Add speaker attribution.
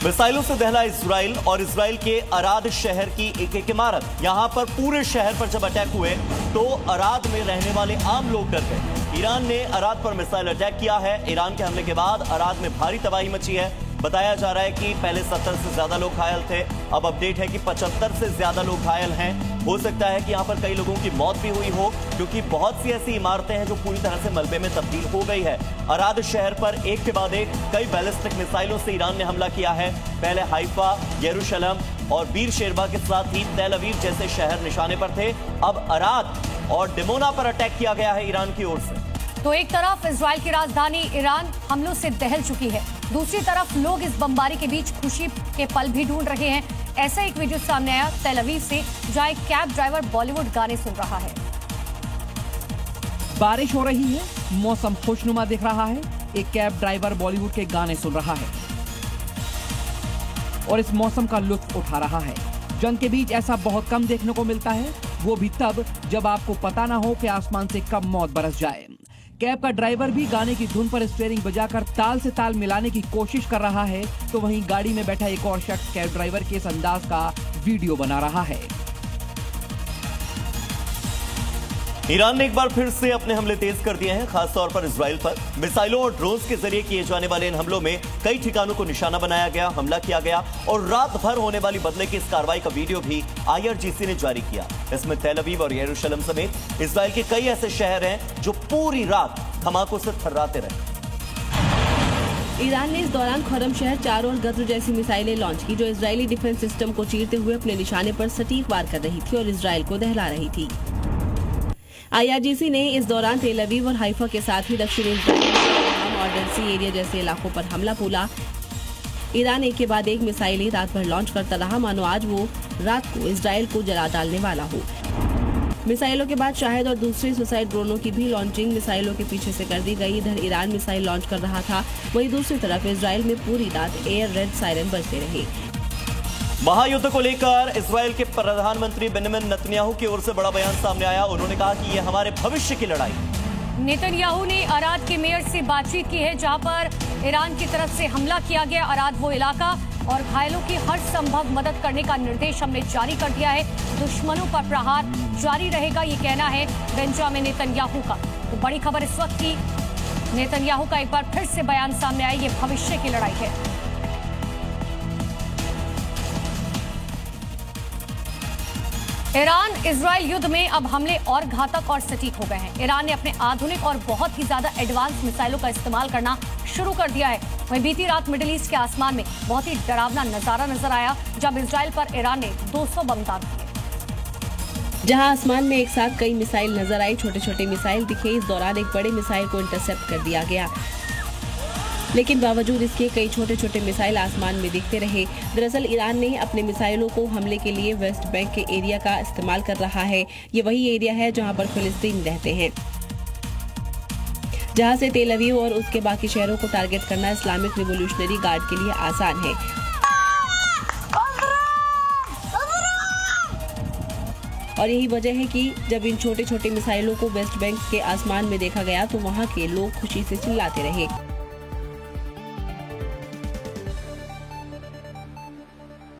Speaker 1: मिसाइलों से दहला इजराइल और इजराइल के अराद शहर की एक इमारत। यहां पर पूरे शहर पर जब अटैक हुए तो अराद में रहने वाले आम लोग डर गए। ईरान ने अराद पर मिसाइल अटैक किया है। ईरान के हमले के बाद अराद में भारी तबाही मची है। बताया जा रहा है कि पहले 70 से ज्यादा लोग घायल थे, अब अपडेट है कि 75 से ज्यादा लोग घायल हैं। हो सकता है कि यहां पर कई लोगों की मौत भी हुई हो, क्योंकि बहुत सी ऐसी इमारतें हैं जो पूरी तरह से मलबे में तब्दील हो गई है। अराद शहर पर एक के बाद एक कई बैलिस्टिक मिसाइलों से ईरान ने हमला किया है। पहले हाइफा, यरूशलेम और बीर शेरबा के साथ ही तेल अवीव जैसे शहर निशाने पर थे। अब अराद और डिमोना पर अटैक किया गया है ईरान की ओर से।
Speaker 2: तो एक तरफ इजराइल की राजधानी ईरान हमलों से दहल चुकी है, दूसरी तरफ लोग इस बमबारी के बीच खुशी के पल भी ढूंढ रहे हैं। ऐसा एक वीडियो सामने आया तेल अवीव से, जहां एक कैब ड्राइवर बॉलीवुड गाने सुन रहा है।
Speaker 3: बारिश हो रही है, मौसम खुशनुमा दिख रहा है। एक कैब ड्राइवर बॉलीवुड के गाने सुन रहा है और इस मौसम का लुत्फ उठा रहा है। जंग के बीच ऐसा बहुत कम देखने को मिलता है, वो भी तब जब आपको पता ना हो कि आसमान से कब मौत बरस जाए। कैब का ड्राइवर भी गाने की धुन पर स्टीयरिंग बजाकर ताल से ताल मिलाने की कोशिश कर रहा है, तो वहीं गाड़ी में बैठा एक और शख्स कैब ड्राइवर के इस अंदाज का वीडियो बना रहा है।
Speaker 1: ईरान ने एक बार फिर से अपने हमले तेज कर दिए हैं, खासतौर पर इजराइल पर। मिसाइलों और ड्रोन्स के जरिए किए जाने वाले इन हमलों में कई ठिकानों को निशाना बनाया गया, हमला किया गया और रात भर होने वाली बदले की इस कार्रवाई का वीडियो भी IRGC ने जारी किया। इसमें तेल अवीव और यरूशलेम समेत इजराइल के कई ऐसे शहर हैं जो पूरी रात धमाकों से थर्राते रहे।
Speaker 4: ईरान ने इस दौरान खुर्रमशहर, चार और गद्र जैसी मिसाइलें लॉन्च की, जो इजरायली डिफेंस सिस्टम को चीरते हुए अपने निशाने पर सटीक वार कर रही थी और इजराइल को दहला रही थी। IRGC ने इस दौरान तेल अवीव और हाइफा के साथ ही दक्षिणी इजराइल और डेड सी एरिया जैसे इलाकों पर हमला बोला। ईरान एक के बाद एक मिसाइलें रात भर लॉन्च करता रहा, मानो आज वो रात को इजराइल को जला डालने वाला हो। मिसाइलों के बाद शाहिद और दूसरे सुसाइड ड्रोनों की भी लॉन्चिंग मिसाइलों के पीछे से कर दी गई। इधर ईरान मिसाइल लॉन्च कर रहा था, वहीं दूसरी तरफ इजराइल में पूरी रात एयर रेड सायरन बजते रहे।
Speaker 1: महायुद्ध को लेकर इजराइल के प्रधानमंत्री बेंजामिन नेतन्याहू की ओर से बड़ा बयान सामने आया। उन्होंने कहा कि यह हमारे भविष्य की लड़ाई।
Speaker 2: नेतन्याहू ने अराद के मेयर से बातचीत की है, जहां पर ईरान की तरफ से हमला किया गया। अराद वो इलाका और घायलों की हर संभव मदद करने का निर्देश हमने जारी कर दिया है। दुश्मनों पर प्रहार जारी रहेगा, ये कहना है बेंजामिन नेतन्याहू का। तो बड़ी खबर इस वक्त की, नेतन्याहू का एक बार फिर से बयान सामने आया, ये भविष्य की लड़ाई है। ईरान इजराइल युद्ध में अब हमले और घातक और सटीक हो गए हैं। ईरान ने अपने आधुनिक और बहुत ही ज्यादा एडवांस मिसाइलों का इस्तेमाल करना शुरू कर दिया है। वहीं बीती रात मिडिल ईस्ट के आसमान में बहुत ही डरावना नजारा नजर आया, जब इजराइल पर ईरान ने 200 बम दाग दिए।
Speaker 4: जहां आसमान में एक साथ कई मिसाइल नजर आई, छोटे छोटे मिसाइल दिखे। इस दौरान एक बड़े मिसाइल को इंटरसेप्ट कर दिया गया, लेकिन बावजूद इसके कई छोटे छोटे मिसाइल आसमान में दिखते रहे। दरअसल ईरान ने अपने मिसाइलों को हमले के लिए वेस्ट बैंक के एरिया का इस्तेमाल कर रहा है। ये वही एरिया है जहां पर फिलिस्तीनी रहते हैं, जहां से तेल अवीव और उसके बाकी शहरों को टारगेट करना इस्लामिक रिवोल्यूशनरी गार्ड के लिए आसान है। और यही वजह है कि जब इन छोटे छोटे मिसाइलों को वेस्ट बैंक के आसमान में देखा गया तो वहां के लोग खुशी से चिल्लाते रहे।